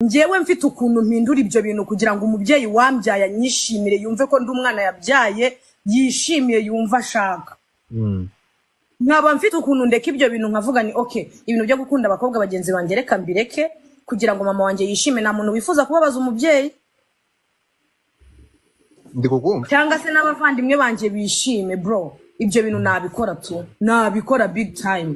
njyewe mfite ukuntu mpindura ibyo bintu kugira ngo umubyeyi wambyaye anyishimire yumve ko ndi umwana yabyaye yishimiye yumva ashaka. Nkaba mfite ukuntu ndeka ibyo bintu nkavuga ni okay ibintu byo gukunda abakobwa bagenzi banjye reka mbireke kugira ngo mama wanjye yishime. Nta muntu wifuza kubabaza umubyeyi cyangwa se n'abavandimwe banjye bishime bro. Ibyo bintu nabikora tu, nabikora big time.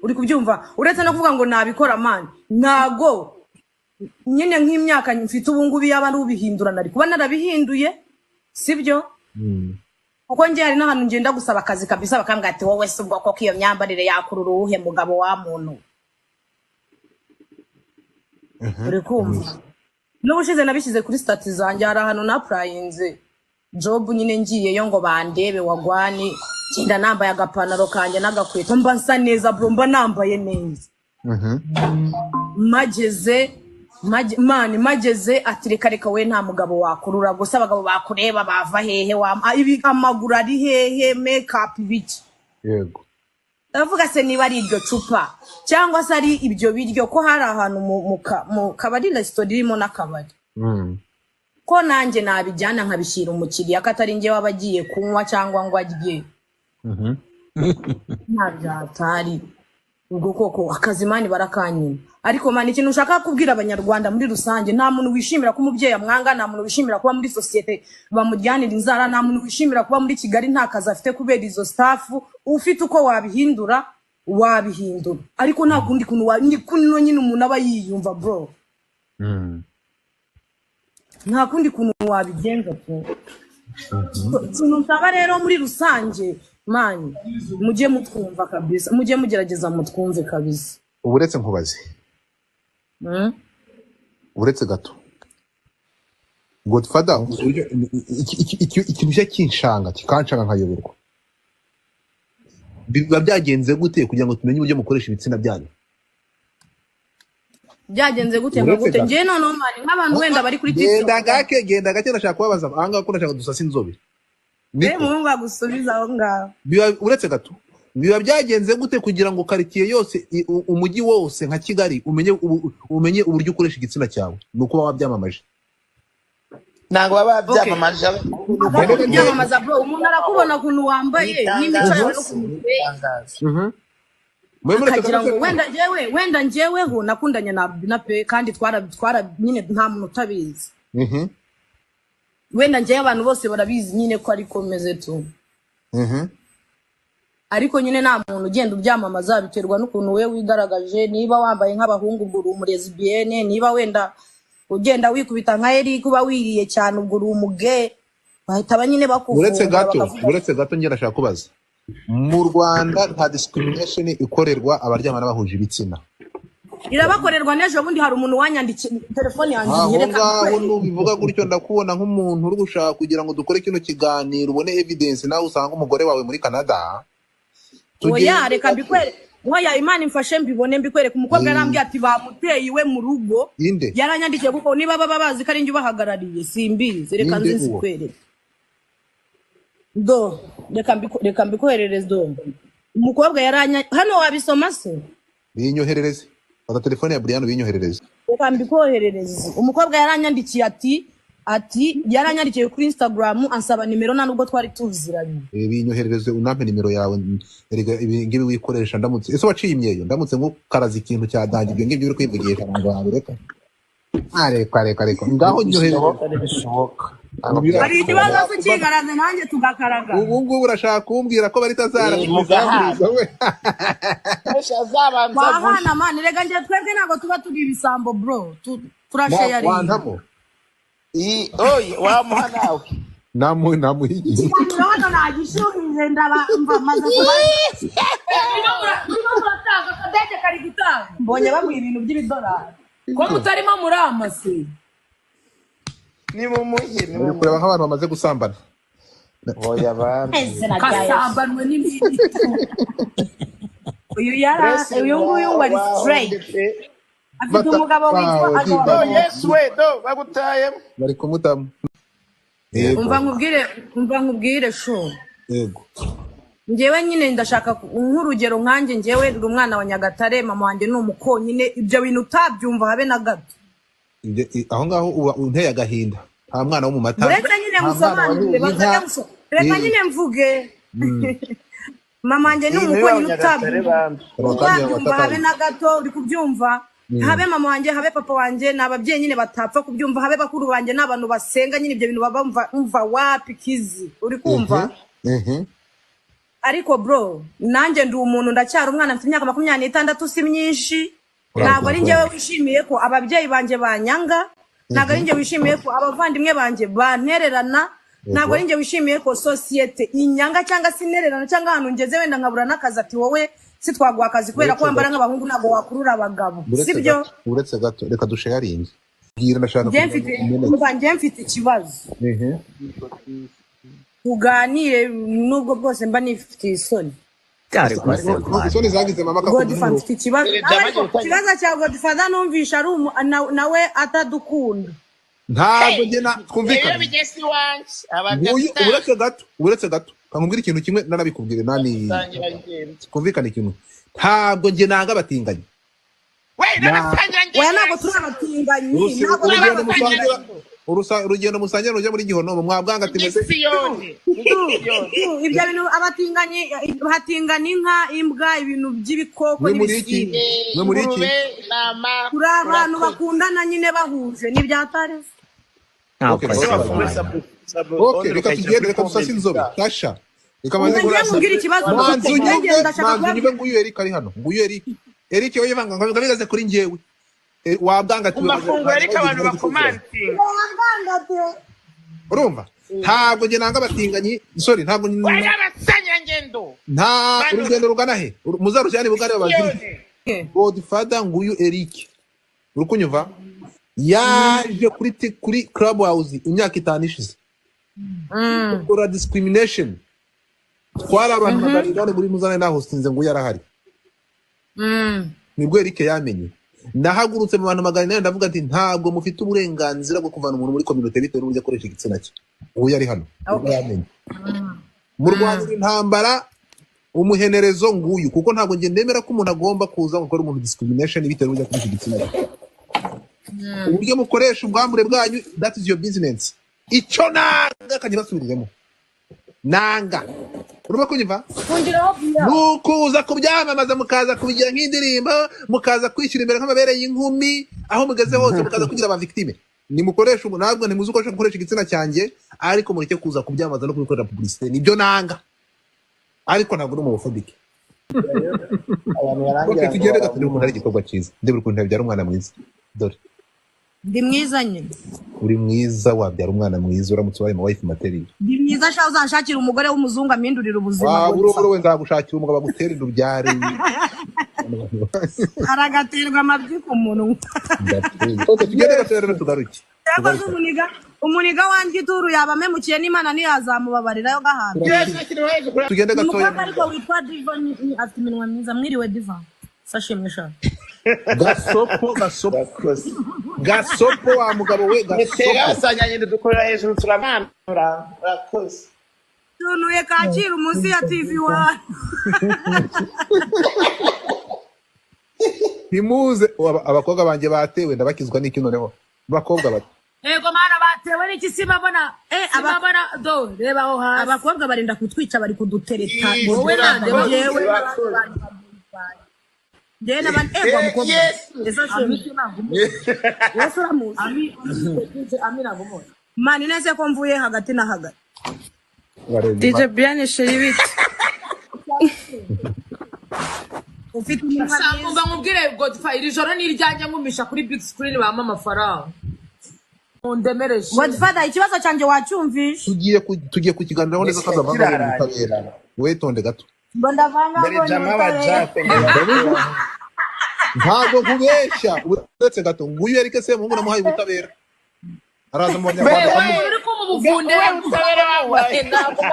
Uri kubyumva? Uretse no kuvuga ngo nabikora man, nago nyine nk'imyaka mfite ubu ngubu yaba ari ubihindura nari kuba narabihinduye sibyo. Kuko nje hari n'ahantu ngenda gusaba akazi kabisa bakambwira ati wowe se ubwo koko iyo myambarire yakurura uhe mugabo wa muntu. Uri kumva? N'ubushize nabishyize kuri stati zanjye hari ahantu na prayinze job nyine ngiyeyo ngo bandebe wagwani kinda nambaye agapantaro kanje n'agakweto mba nsa neza bro, mba nambaye neza. Mageze ati reka we nta mugabo wakurura gusa abagabo bakureba bava hehe ibi amaguru ari hehe makeup biki. Yego. Ndavuga se niba ari iryo cupa cyangwa se ari ibyo biryo ko hari ahantu mu kabari restaurant irimo n'akabari. Ko nanjye nabijyana nkabishyira umukiriya katari ngewe wabagiye kunywa cyangwa ngo ajye. Ntabyatari ubwo koko akazimani barakanyina. Ariko mani ikintu ushaka kubwira abanyarwanda muri rusange, nta muntu wishimira ko umubyeyi amwanga, nta muntu wishimira kuba muri societe bamujyanira inzara, nta muntu wishimira kuba muri Kigali nta kazi afite kubera izo staff. Ufite uko wabihindura ariko nta kundi kuntu ni kuno nyine umuntu aba yiyumva bro. Nta kundi kuntu wabigenza bro. Ikintu nsaba rero muri rusange mani mujye mutwumva kabisa, mujye mugerageza mutwumve kabisa. Uburetse nkubaze uretse gato Godfather ikintu cyo kinshanga kikanshanga nkayoberwa biba byagenze gute kugira ngo tumenye uburyo mukoresha ibitsina byanyu? Byagenze gute gute nje none mani nk'abantu wenda bari kuri TikTok genda gake ndashaka kubabaza ahanga ko ndashaka dusasa inzobe mungu agusubiza aho ngaho. Uretse gato biba byagenze gute kugira ngo quartier yose umujyi wose nka Kigali umenye uburyo ukoresha igitsina cyawe? Nuko baba byamamaje ntabwo baba byamamaje byamamaza bro. Umuntu arakubona kuntu wambaye n'imico yawe no kumuteye akagira ngo wenda njyeweho nakundanye na pe kandi twara nyine nta muntu utabizi. Wenda njyewe abantu bose barabizi nyine ko ari komeze tu. Ariko nyine nta muntu ugenda ubyamamaza biterwa n'ukuntu we wigaragaje. Niba wambaye nk'abahungu ubwo uri umulesbienne, niba wenda ugenda wikubita nka Eric uba wiriye cyane ubwo uri umuge bahita banyine bakuvuga. Uretse gato njye ndashaka kubaza, mu Rwanda nta discrimination ikorerwa abaryamana bahuje ibitsina? Irabakorerwa. N'ejo bundi hari umuntu wanyandikiye telefone yanjye nyereka bivuga gutyo ndakubona nk'umuntu uri gushaka kugira ngo dukore kino kiganiro ubone evidence nawe usanga umugore wawe muri Canada. Oya reka mbikwere Oya Imana imfashe mbibone mbikwereka. Umukobwa yarambwiye ati bamuteye iwe mu rugo yaranyandikiye kuko niba baba bazi ko ari njye ubahagarariye simbizi. Reka nzi kwereka do reka mbikwerereze do. Umukobwa yaranya hano wabisoma se binyoherereze ata telefone ya Brian binyoherereze. Reka mbikoherereze. Umukobwa yaranyandikiye ati yaranyandikiye kuri Instagram ansaba nimero nta nubwo twari tuziranye. Binyoherereze unampe nimero yawe erega ngibi wikoresha ndamutse ese waciye imyeyo ndamutse ngo karaza ikintu cya dangi ibyo ngibyo uri kwivugisha ngo reka areka ngaho nyoherereze bishoboka. Hari ikibazo cy'ikigaraze nanjye tugakaraga. Ubu ngubu urashaka kumbwira ko bari tazara mugahana we zabanza wahana mani rega nje twebwe ntago tuba turi ibisambo bro turashare wantamo oye wamuhanawe namuhigi hano nagishuhije ndabamva maze kubatanga kadete kari gutanga mbonye bamuha ibintu by'ibidolari ko mutarimo muri amase ni mu muhyi ni kureba nk'abantu bamaze gusambana. Oya abantu kasambanwe n'ibindi. Uyu nguyu wari straight afite umugabo witwa yes we do bagutaye bari kumutamu. umva nkubwire sho. Yego. Ngewe nyine ndashaka nk'urugero nkanjye ngewe ndi umwana wa Nyagatare, mama wanjye ni umukonyine, ibyo bintu utabyumva habe na gato. aho ngaho uba unteye agahinda nta mwana wo mu mata uretse nyine musobanurire reka nyine mvuge mama wanjye ni umukonyi utabyumva habe na gato uri kubyumva habe mama wanjye habe papa wanjye ni ababyeyi nyine batapfa kubyumva habe bakuru banjye ni abantu basenga nyine ibyo bintu baba bumva wapi kizi uri kumva ariko bro nanjye ndi umuntu ndacyari umwana mfite imyaka 26 si myinshi ntabwo ari njyewe wishimiye ko ababyeyi banjye banyanga ntabwo ari njyewe wishimiye ko abavandimwe banjye bantererana ntabwo ari njyewe wishimiye ko societe inyanga cyangwa se intererano cyangwa ahantu ngeze wenda nkabura n'akazi ati wowe si twaguha akazi kubera ko wambara nk'abahungu ntabwo wakurura abagabo sibyo uretse gato reka dusharinge bwira ndashaka njye mfite ikibazo tuganire nubwo bwose mba nifitiye isoni isoni zagize mama Godfather mfite ikibazo cya Godfather numvisha ari nawe atadukunda ntabwo njye twumvikana uretse gato kankubwira ikintu kimwe nanabikubwire nani twumvikana ikintu ntabwo njye nanga abatinganyi ntabwo turi abatinganyi urugendo musangira rujya muri Gihonomo mwabwanga ati meze ibyo bintu abatinganyi batingana inka imbwa ibintu by'ibikoko n'ibisiga muri iki kuri abantu bakundana nyine bahuje n'ibyatare reka tugende reka dusase inzobe tasha reka manze nkubwire ikibazo manze nguyu Eric ari hano nguyu Eric wowe vanga ngabigaze kuri njyewe wabwanga ati ariko abantu bakomantinga urumva ntabwo njye nanga abatinganyi sorry ntabwo abasanya ngendo nta urugendo rugana he muzarujyane bugare babaziri Godfather nguyu Eric urukunyumva yaje kuri club house imyaka 5 ishize kora discrimination twara abantu bagarigane muri muzane na hostinze nguyu yarahari nibwo Eric yamenye ndahagurutse mu bantu magana ndavuga ati ntabwo mufite uburenganzira bwo kuvana umuntu muri community bitewe n'uburyo akoresha igitsina cye ubu yari hano yamenye mu Rwanda intambara umuhenerezo nguyu kuko ntabwo nge ndemera ko umuntu agomba kuza gukora umuntu discrimination bitewe n'uburyo akoresha igitsina cye uburyo mukoresha ubwambure bwanyu that is your business icyo nanga kanye basubiriremo nanga urumva kunyumva nukuza kubyamamaza mukaza kubigira nk'indirimbo mukaza kwishyura imbere nk'amabere y'inkumi aho mugeze hose mukaza kugira aba victime nimukoresha ubu ntabwo ntimuzi uko gukoresha igitsina cyanjye ariko mureke kuza kubyamamaza no kubikorera publicité nibyo nanga ariko ntabwo n'umufobike okay tugende gaturi umuntu ari igikorwa cyiza ndebura ukuntu yabyara umwana mwiza dore ndi mwiza nyine uri mwiza wabyara umwana mwiza uramutse wabaye wife material ndi mwiza sha uzanshakira umugore w'umuzungu amindurira ubuzima bwo nzagushakira umugabo agutera indubyare aragaterwa amabyi ku muntu tugende gatera tugaruke umuniga wanjye ituru yabamemukiye n'Imana ntiyazamubabarirayo gahanda tugende gatoya ariko witwa Divan afite iminwa myiza mwiriwe Divan sashimwe sha gasopo wa mugabo we gasopo nyine dukorera hejuru turamanura rakoze tunuye Kacyiru munsi ya TV1 himuze abakobwa banjye batewe ndabakizwa n'iki noneho bakobwa bato ego mana batewe n'iki sibabona ababona do reba aho hasi abakobwa barinda kutwica bari kudutereta wowe nande yewe Dena ban ego mukobwa esa shemi Yesu ramuzi amina gumo mani nese ko mvuye hagati na hagati DJ Brian Sheribit ufite umwana mba nkubwire Godfather iri joro ni iryanjye ngumisha kuri big screen bama amafaranga undemereje Godfather ikibazo cyanjye wacyumvisha tugiye kukiganiraho neza kaza bavanga ubutabera wetonde gato ndavanga ntabwo nkubeshya uretse gato nguyu Eric se mungu namuhaye ubutabera araza mu Banyarwanda uri ko mu buvundera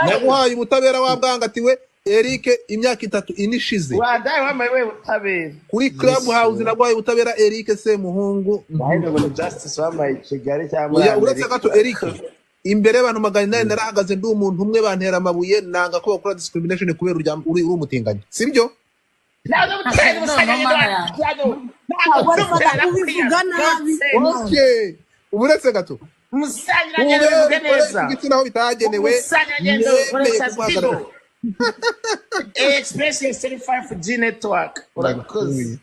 namuhaye ubutabera wabwangatiwe Eric imyaka 3 inishize wadaye wamaye we ubutabera kuri club house nagwaye ubutabera Eric se muhungu ngo justice wamaye Kigali cyangwa uretse gato Eric imbere y'abantu magana 8 narahagaze ndi umuntu umwe bantera amabuye nanga ko bakora discrimination kubera uri umutinganya sibyo Ntabwo mutera No, umusanya no, mana yanjye. ntabwo arifata kubivuga nabi Okay. Uburetse gato. Umusanya agenda bivuge neza. Igitsina aho bitagenewe. Umusanya agenda yemeye uretse kuguhagarara. Tigo. Express yourself for G Network. Urakoze.